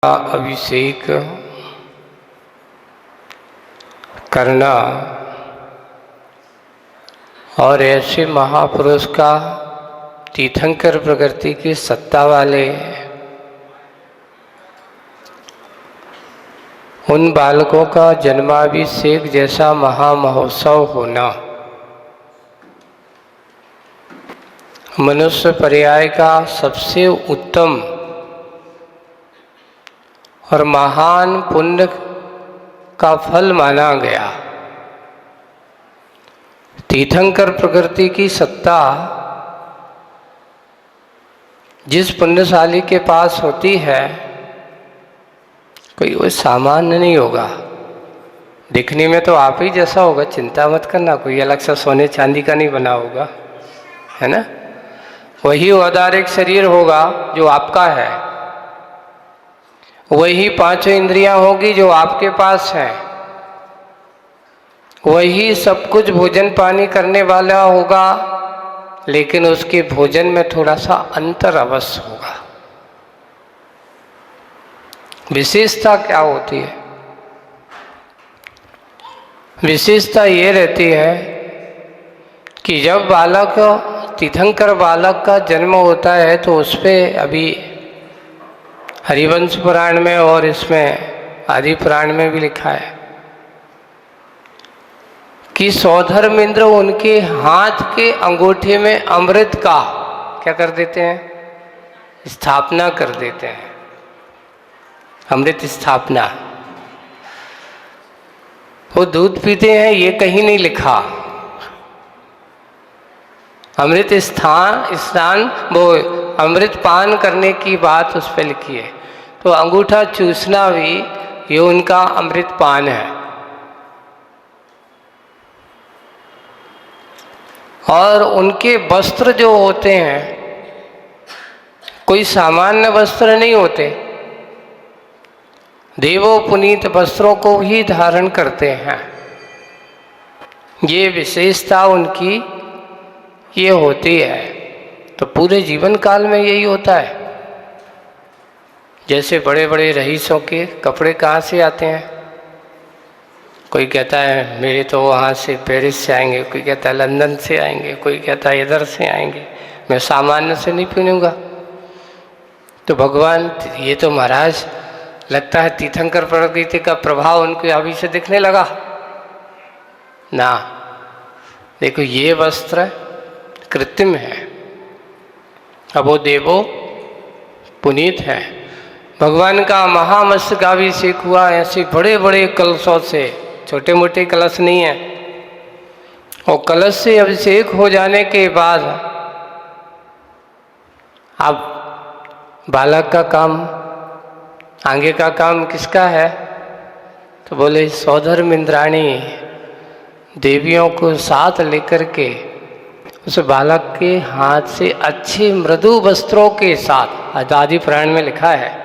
अभिषेक करना और ऐसे महापुरुष का तीर्थंकर प्रकृति की सत्ता वाले उन बालकों का जन्माभिषेक जैसा महामहोत्सव होना मनुष्य पर्याय का सबसे उत्तम और महान पुण्य का फल माना गया। तीर्थंकर प्रकृति की सत्ता जिस पुण्यशाली के पास होती है कोई वो सामान्य नहीं होगा। दिखने में तो आप ही जैसा होगा, चिंता मत करना, कोई अलग से सोने चांदी का नहीं बना होगा, है ना। वही औदारिक शरीर होगा जो आपका है, वही पांचों इंद्रियां होगी जो आपके पास है, वही सब कुछ भोजन पानी करने वाला होगा, लेकिन उसके भोजन में थोड़ा सा अंतर अवश्य होगा। विशेषता क्या होती है? विशेषता ये रहती है कि जब बालक तीर्थंकर बालक का जन्म होता है तो उस पर अभी हरिवंश पुराण में और इसमें आदि पुराण में भी लिखा है कि सौधर्मेंद्र उनके हाथ के अंगूठे में अमृत का क्या कर देते हैं? स्थापना कर देते हैं। अमृत स्थापना। वो दूध पीते हैं ये कहीं नहीं लिखा। अमृत स्नान वो अमृत पान करने की बात उस पर लिखी है। तो अंगूठा चूसना भी ये उनका अमृत पान है। और उनके वस्त्र जो होते हैं कोई सामान्य वस्त्र नहीं होते, देवो पुनीत वस्त्रों को ही धारण करते हैं। ये विशेषता उनकी ये होती है। तो पूरे जीवन काल में यही होता है। जैसे बड़े बड़े रईसों के कपड़े कहाँ से आते हैं? कोई कहता है मेरे तो वहाँ से पेरिस से आएंगे, कोई कहता है लंदन से आएंगे, कोई कहता है इधर से आएंगे, मैं सामान्य से नहीं पहनूंगा। तो भगवान ये तो महाराज लगता है तीर्थंकर प्रकृति का प्रभाव उनके अभी से दिखने लगा ना। देखो ये वस्त्र कृत्रिम है, अब वो देवो पुनीत है। भगवान का महामस्तकाभिषेक हुआ ऐसे बड़े बड़े कलशों से, छोटे मोटे कलश नहीं है। और कलश से अभिषेक हो जाने के बाद अब बालक का काम, आगे का काम किसका है? तो बोले सौधर्म इंद्राणी देवियों को साथ लेकर के उस बालक के हाथ से अच्छे मृदु वस्त्रों के साथ, आदि पुराण में लिखा है,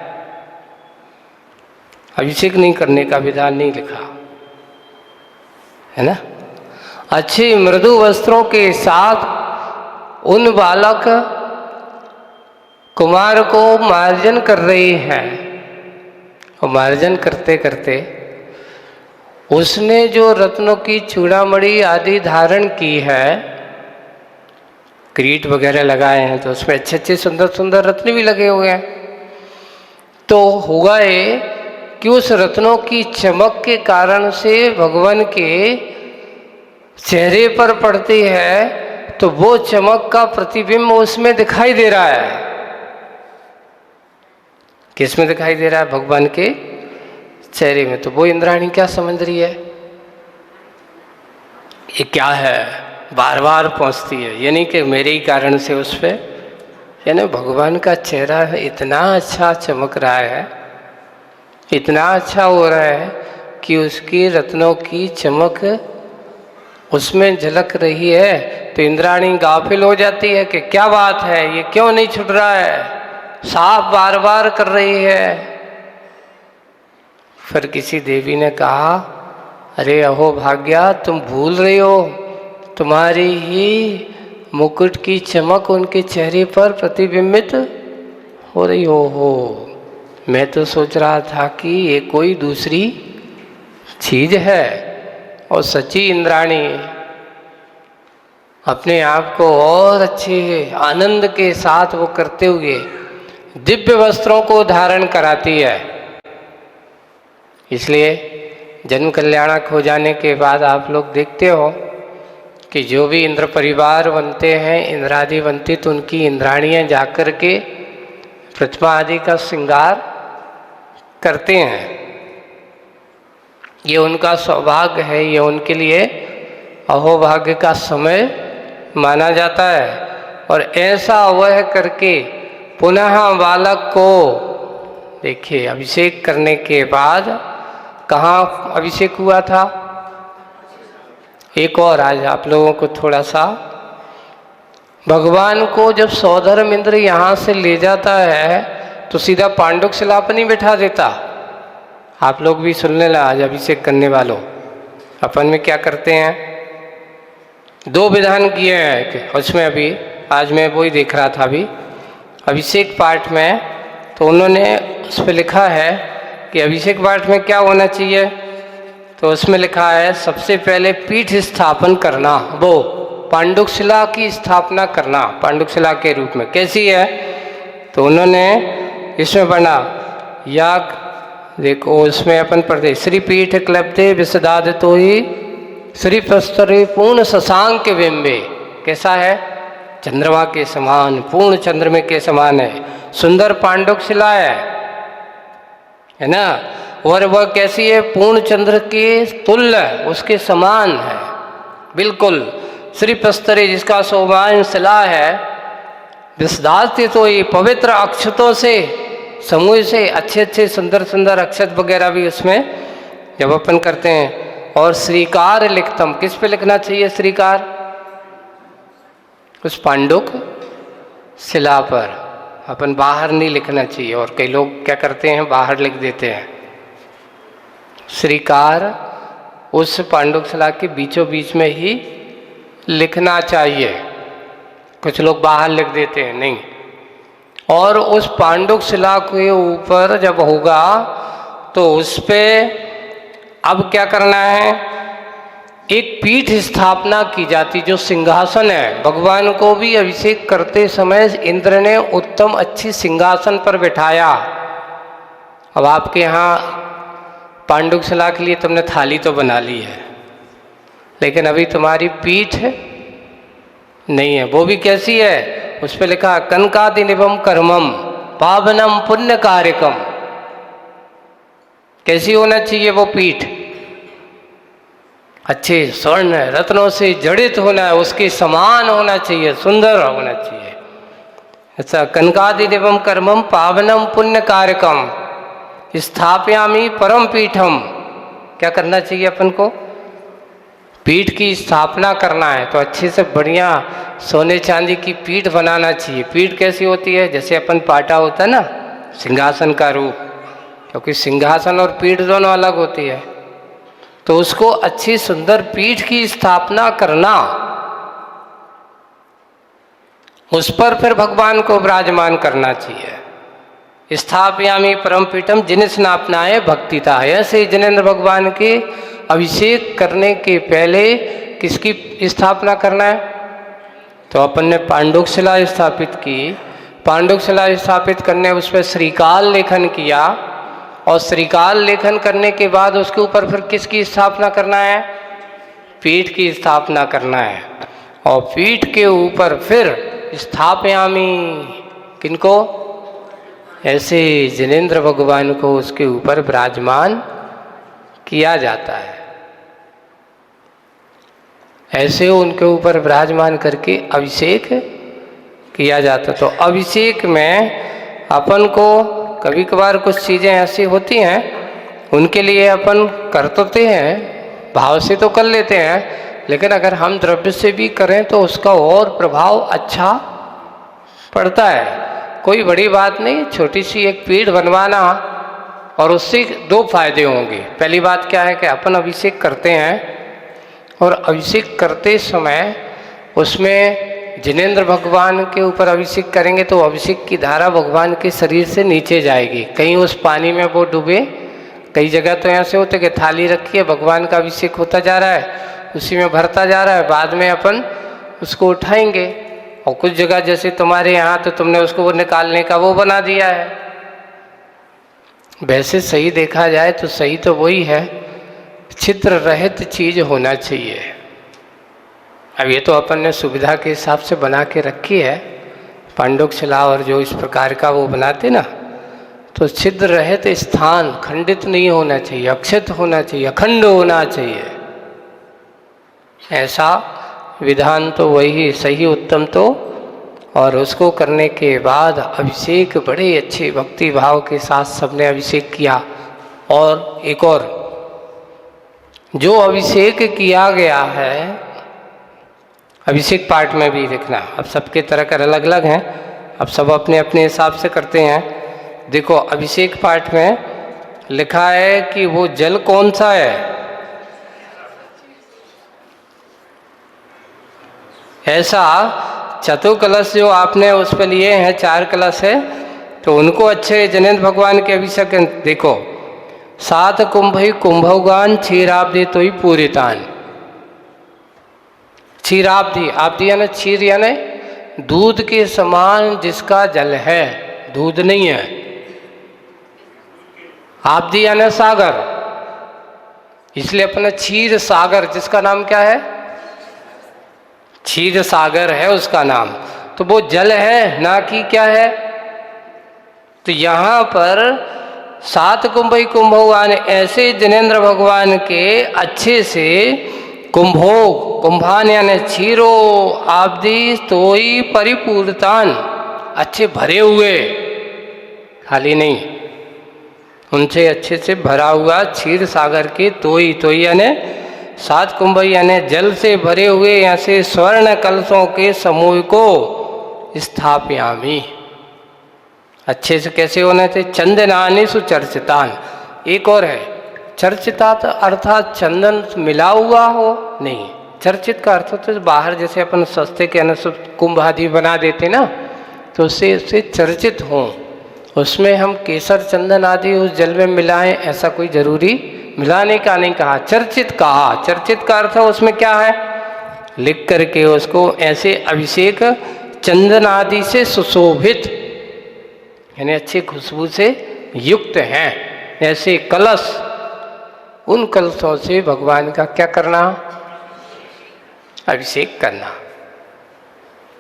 अभिषेक नहीं करने का विधान नहीं लिखा है ना। अच्छे मृदु वस्त्रों के साथ उन बालक कुमार को मार्जन कर रही हैं। और मार्जन करते करते उसने जो रत्नों की चूड़ामणि आदि धारण की है, किरीट वगैरह लगाए हैं, तो उसमें अच्छे अच्छे सुंदर सुंदर रत्न भी लगे हुए हैं। तो हुआ ये कि उस रत्नों की चमक के कारण से भगवान के चेहरे पर पड़ती है, तो वो चमक का प्रतिबिंब उसमें दिखाई दे रहा है। किसमें दिखाई दे रहा है? भगवान के चेहरे में। तो वो इंद्राणी क्या समझ रही है? ये क्या है? बार बार पहुंचती है, यानी कि मेरे ही कारण से उस पर, यानी भगवान का चेहरा इतना अच्छा चमक रहा है, इतना अच्छा हो रहा है कि उसकी रत्नों की चमक उसमें झलक रही है। तो इंद्राणी गाफिल हो जाती है कि क्या बात है, ये क्यों नहीं छूट रहा है, साफ बार बार कर रही है। फिर किसी देवी ने कहा अरे अहो भाग्या, तुम भूल रही हो, तुम्हारी ही मुकुट की चमक उनके चेहरे पर प्रतिबिंबित हो रही हो। मैं तो सोच रहा था कि ये कोई दूसरी चीज है, और सच्ची इंद्राणी अपने आप को और अच्छे आनंद के साथ वो करते हुए दिव्य वस्त्रों को धारण कराती है। इसलिए जन्म कल्याणक हो जाने के बाद आप लोग देखते हो कि जो भी इंद्र परिवार बनते हैं, इंद्रादि बनती, तो उनकी इंद्राणियां जाकर के प्रतिमा आदि का श्रृंगार करते हैं। ये उनका सौभाग्य है, ये उनके लिए अहोभाग्य का समय माना जाता है। और ऐसा वह करके पुनः बालक को देखिए अभिषेक करने के बाद कहाँ अभिषेक हुआ था। एक और आज आप लोगों को थोड़ा सा, भगवान को जब सौधर्म इंद्र यहाँ से ले जाता है तो सीधा पांडुक शिला पर नहीं बैठा देता। आप लोग भी सुनने ला, आज अभिषेक करने वालों, अपन में क्या करते हैं, दो विधान किए हैं कि उसमें अभी आज मैं वही देख रहा था अभी अभिषेक पाठ में, तो उन्होंने उस पर लिखा है कि अभिषेक पाठ में क्या होना चाहिए। तो उसमें लिखा है सबसे पहले पीठ स्थापन करना, वो पांडुक शिला की स्थापना करना, पांडुक शिला के रूप में। कैसी है, तो उन्होंने इसमें बना याग, देखो उसमें अपन पढ़ते श्री पीठ क्लब्धे विसदाद तो ही श्री प्रस्तरे पूर्ण शशांक बिंबे। कैसा है, चंद्रमा के समान, पूर्ण चंद्रमा के समान है, सुंदर पांडुक शिला है ना। और वह कैसी है, पूर्ण चंद्र के तुल्य, उसके समान है बिल्कुल। श्री प्रस्तरे जिसका शोभान शिला है, विसदाते तो ये पवित्र अक्षतों से, समूह से अच्छे अच्छे सुंदर सुंदर अक्षत वगैरह भी उसमें जब अपन करते हैं। और श्रीकार लिखतम, किस पे लिखना चाहिए श्रीकार, उस पांडुक शिला पर, अपन बाहर नहीं लिखना चाहिए। और कई लोग क्या करते हैं, बाहर लिख देते हैं। श्रीकार उस पांडुक शिला के बीचों बीच में ही लिखना चाहिए, कुछ लोग बाहर लिख देते हैं, नहीं। और उस पांडुक शिला के ऊपर जब होगा तो उस पे अब क्या करना है, एक पीठ स्थापना की जाती, जो सिंहासन है। भगवान को भी अभिषेक करते समय इंद्र ने उत्तम अच्छी सिंहासन पर बिठाया। अब आपके यहाँ पांडुक शिला के लिए तुमने थाली तो बना ली है, लेकिन अभी तुम्हारी पीठ नहीं है। वो भी कैसी है, उस पर लिखा कनकादि निभम कर्मम पावनम पुण्य कार्यकम। कैसी होना चाहिए वो पीठ, अच्छे स्वर्ण रत्नों से जड़ित होना है, उसके समान होना चाहिए, सुंदर होना चाहिए। ऐसा कनकादि निभम कर्मम पावनम पुण्य कार्यकम स्थापयामी परम पीठम। क्या करना चाहिए अपन को, पीठ की स्थापना करना है तो अच्छे से बढ़िया सोने चांदी की पीठ बनाना चाहिए। पीठ कैसी होती है, जैसे अपन पाटा होता है ना, सिंहासन का रूप, क्योंकि सिंहासन और पीठ दोनों अलग होती है। तो उसको अच्छी सुंदर पीठ की स्थापना करना, उस पर फिर भगवान को विराजमान करना चाहिए। स्थापयामी परम पीठम जिन स्नापनाए भक्तिता है। ऐसे जिनेन्द्र भगवान के अभिषेक करने के पहले किसकी स्थापना करना है, तो अपन ने पांडुक शिला स्थापित की। पांडुक शिला स्थापित करने उस पर श्रीकाल लेखन किया, और श्रीकाल लेखन करने के बाद उसके ऊपर फिर किसकी स्थापना करना है, पीठ की स्थापना करना है। और पीठ के ऊपर फिर स्थापयामी किनको, ऐसे जिनेन्द्र भगवान को उसके ऊपर विराजमान किया जाता है। ऐसे उनके ऊपर विराजमान करके अभिषेक किया जाता। तो अभिषेक में अपन को कभी कभार कुछ चीज़ें ऐसी होती हैं, उनके लिए अपन करते हैं, भाव से तो कर लेते हैं, लेकिन अगर हम द्रव्य से भी करें तो उसका और प्रभाव अच्छा पड़ता है। कोई बड़ी बात नहीं, छोटी सी एक पीठ बनवाना, और उससे दो फायदे होंगे। पहली बात क्या है कि अपन अभिषेक करते हैं, और अभिषेक करते समय उसमें जिनेंद्र भगवान के ऊपर अभिषेक करेंगे तो अभिषेक की धारा भगवान के शरीर से नीचे जाएगी, कहीं उस पानी में वो डूबे। कई जगह तो ऐसे होते कि थाली रखी है, भगवान का अभिषेक होता जा रहा है, उसी में भरता जा रहा है, बाद में अपन उसको उठाएंगे। और कुछ जगह जैसे तुम्हारे यहाँ तो तुमने उसको निकालने का वो बना दिया है। वैसे सही देखा जाए तो सही तो वही है, छिद्र रहित चीज होना चाहिए। अब ये तो अपन ने सुविधा के हिसाब से बना के रखी है, पांडुक शिला और जो इस प्रकार का वो बनाते ना, तो छिद्र रहित स्थान खंडित नहीं होना चाहिए, अक्षत होना चाहिए, अखंड होना चाहिए। ऐसा विधान तो वही सही उत्तम तो। और उसको करने के बाद अभिषेक बड़े अच्छे भक्ति भाव के साथ सबने अभिषेक किया। और एक और जो अभिषेक किया गया है, अभिषेक पाठ में भी देखना, अब सबके तरह का अलग अलग हैं, अब सब अपने अपने हिसाब से करते हैं। देखो अभिषेक पाठ में लिखा है कि वो जल कौन सा है, ऐसा चतुर्कलश जो आपने उस पर लिए हैं, 4 कलश है, तो उनको अच्छे जिनेंद्र भगवान के अभिषेक देखो। 7 कुंभई कुंभौगान क्षीराब्दि तो ही पूरितान। क्षीराब्दि, आब्दि यानी क्षीर यानी दूध के समान जिसका जल है, दूध नहीं है। आब्दि यानी सागर, इसलिए अपना क्षीर सागर, जिसका नाम क्या है, क्षीर सागर है उसका नाम, तो वो जल है ना कि क्या है। तो यहाँ पर 7 कुंभई कुंभौगान ऐसे जिनेंद्र भगवान के अच्छे से कुंभोग, कुंभान यानी क्षीरो आब्दि तोई परिपूर्तान, अच्छे भरे हुए, खाली नहीं, उनसे अच्छे से भरा हुआ क्षीर सागर के तोई, तोई यानी 7 कुंभ यानी जल से भरे हुए ऐसे स्वर्ण कलशों के समूह को स्थापयामी। अच्छे से कैसे होने थे, चंदनानि सुचर्चितान। एक और है चर्चितात, अर्थात चंदन मिला हुआ हो नहीं, चर्चित का अर्थ होता है बाहर जैसे अपन सस्ते के अनुसार कुंभ आदि बना देते ना, तो उससे चर्चित हों, उसमें हम केसर चंदन आदि उस जल में मिलाएं, ऐसा कोई जरूरी मिलाने का नहीं कहा, चर्चित कहा। चर्चित का अर्थ उसमें क्या है, लिख करके उसको ऐसे अभिषेक चंदन आदि से सुशोभित यानी अच्छी खुशबू से युक्त हैं ऐसे कलश, उन कलशों से भगवान का क्या करना, अभिषेक करना।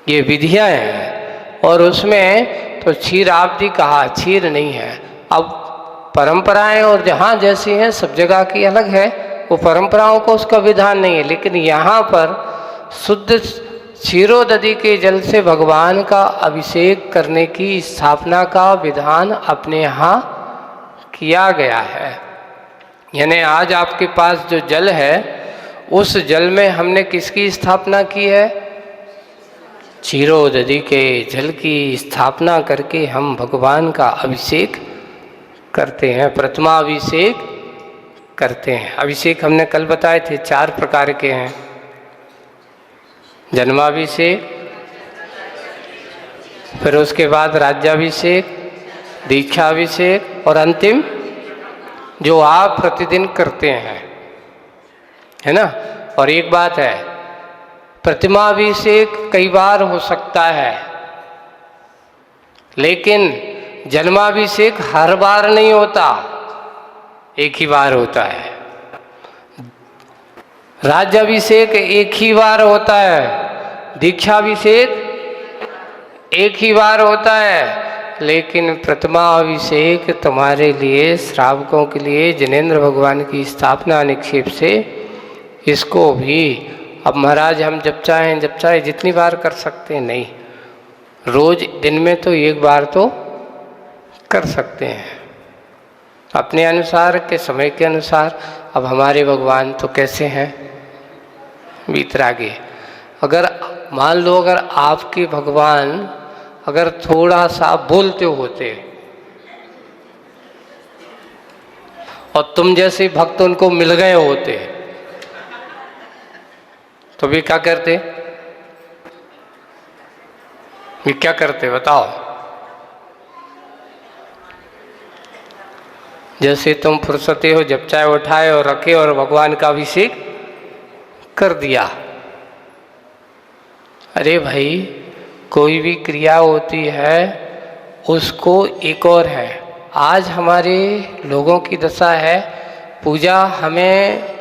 ये विधियां हैं। और उसमें तो क्षीर आब्दि कहा, क्षीर नहीं है। अब परंपराएं और जहाँ जैसी हैं सब जगह की अलग है, वो परंपराओं को उसका विधान नहीं है, लेकिन यहाँ पर शुद्ध क्षीरोदधि के जल से भगवान का अभिषेक करने की स्थापना का विधान अपने यहाँ किया गया है। यानी आज आपके पास जो जल है, उस जल में हमने किसकी स्थापना की है, क्षीरोदधि के जल की स्थापना करके हम भगवान का अभिषेक करते हैं, प्रथमाभिषेक करते हैं। अभिषेक हमने कल बताए थे 4 प्रकार के हैं, जन्माभिषेक, फिर उसके बाद राज्याभिषेक, दीक्षाभिषेक और अंतिम जो आप प्रतिदिन करते हैं, है ना। और एक बात है, प्रतिमाभिषेक कई बार हो सकता है, लेकिन जन्माभिषेक हर बार नहीं होता, एक ही बार होता है। राज्याभिषेक एक ही बार होता है, दीक्षाभिषेक एक ही बार होता है, लेकिन प्रथमाभिषेक तुम्हारे लिए, श्रावकों के लिए जिनेंद्र भगवान की स्थापना निक्षेप से, इसको भी अब महाराज हम जब चाहे जितनी बार कर सकते हैं, नहीं, रोज दिन में तो एक बार तो कर सकते हैं अपने अनुसार के समय के अनुसार। अब हमारे भगवान तो कैसे हैं, वीतरागी। अगर मान लो अगर आपके भगवान अगर थोड़ा सा बोलते होते और तुम जैसे भक्त उनको मिल गए होते, तो भी क्या करते, ये क्या करते बताओ? जैसे तुम फुर्सते हो, जब चाहे उठाए और रखे और भगवान का अभिषेक कर दिया। अरे भाई, कोई भी क्रिया होती है उसको एक और है। आज हमारे लोगों की दशा है, पूजा हमें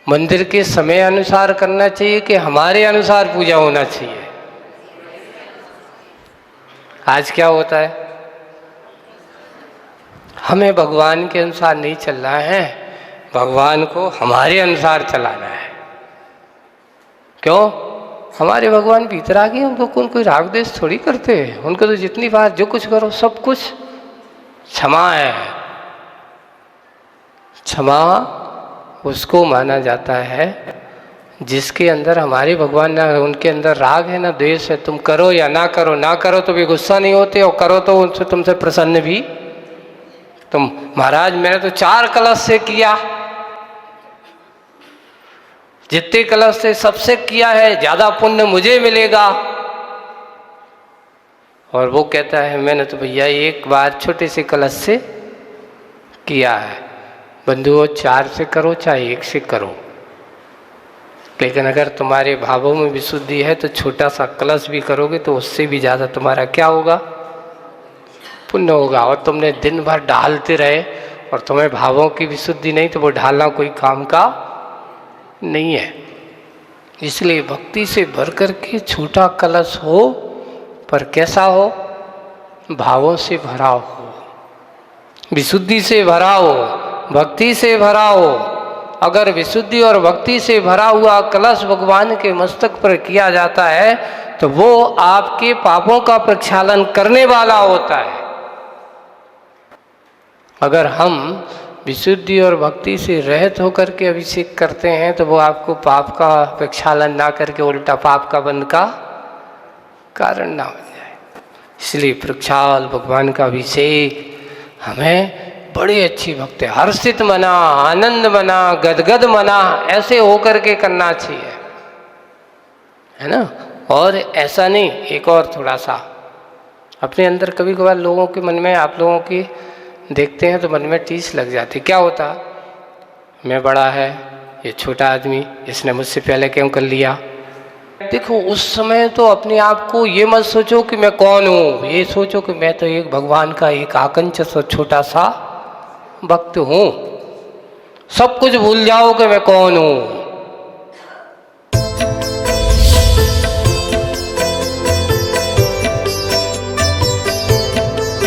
मंदिर के समय अनुसार करना चाहिए कि हमारे अनुसार पूजा होना चाहिए। आज क्या होता है, हमें भगवान के अनुसार नहीं चलना है, भगवान को हमारे अनुसार चलाना है। क्यों? हमारे भगवान भीतर आ गए, उनको कोई राग द्वेष थोड़ी करते हैं। उनको तो जितनी बार जो कुछ करो सब कुछ क्षमा है। क्षमा उसको माना जाता है जिसके अंदर हमारे भगवान ना, उनके अंदर राग है ना द्वेष है। तुम करो या ना करो, ना करो तो भी गुस्सा नहीं होते, और करो तो उनसे तुमसे प्रसन्न भी। तुम महाराज मैंने तो 4 कलश से किया, जितने कलश से सबसे किया है ज्यादा पुण्य मुझे मिलेगा। और वो कहता है मैंने तो भैया एक बार छोटे से कलश से किया है। बंधुओं, 4 से करो चाहे 1 से करो, लेकिन अगर तुम्हारे भावों में विशुद्धि है तो छोटा सा कलश भी करोगे तो उससे भी ज़्यादा तुम्हारा क्या होगा, पुण्य होगा। और तुमने दिन भर ढालते रहे और तुम्हें भावों की विशुद्धि नहीं, तो वो ढालना कोई काम का नहीं है। इसलिए भक्ति से भर कर के छोटा कलश हो, पर कैसा हो, भावों से भरा हो, विशुद्धि से भरा हो, भक्ति से भरा हो। अगर विशुद्धि और भक्ति से भरा हुआ कलश भगवान के मस्तक पर किया जाता है तो वो आपके पापों का प्रक्षालन करने वाला होता है। अगर हम विशुद्धि और भक्ति से रहित होकर के अभिषेक करते हैं तो वो आपको पाप का प्रक्षालन ना करके उल्टा पाप का बंध का कारण ना बन जाए। इसलिए प्रक्षाल भगवान का अभिषेक हमें बड़ी अच्छी भक्ति, हर्षित मना, आनंद मना, गदगद मना, ऐसे होकर के करना चाहिए, है ना। और ऐसा नहीं, एक और थोड़ा सा अपने अंदर कभी कभार लोगों के मन में, आप लोगों की देखते हैं तो मन में टीस लग जाती। क्या होता, मैं बड़ा है, ये छोटा आदमी, इसने मुझसे पहले क्यों कर लिया। देखो उस समय तो अपने आप को ये मत सोचो कि मैं कौन हूँ, ये सोचो कि मैं तो एक भगवान का एक आकंच सा छोटा सा भक्त हूँ। सब कुछ भूल जाओ कि मैं कौन हूँ,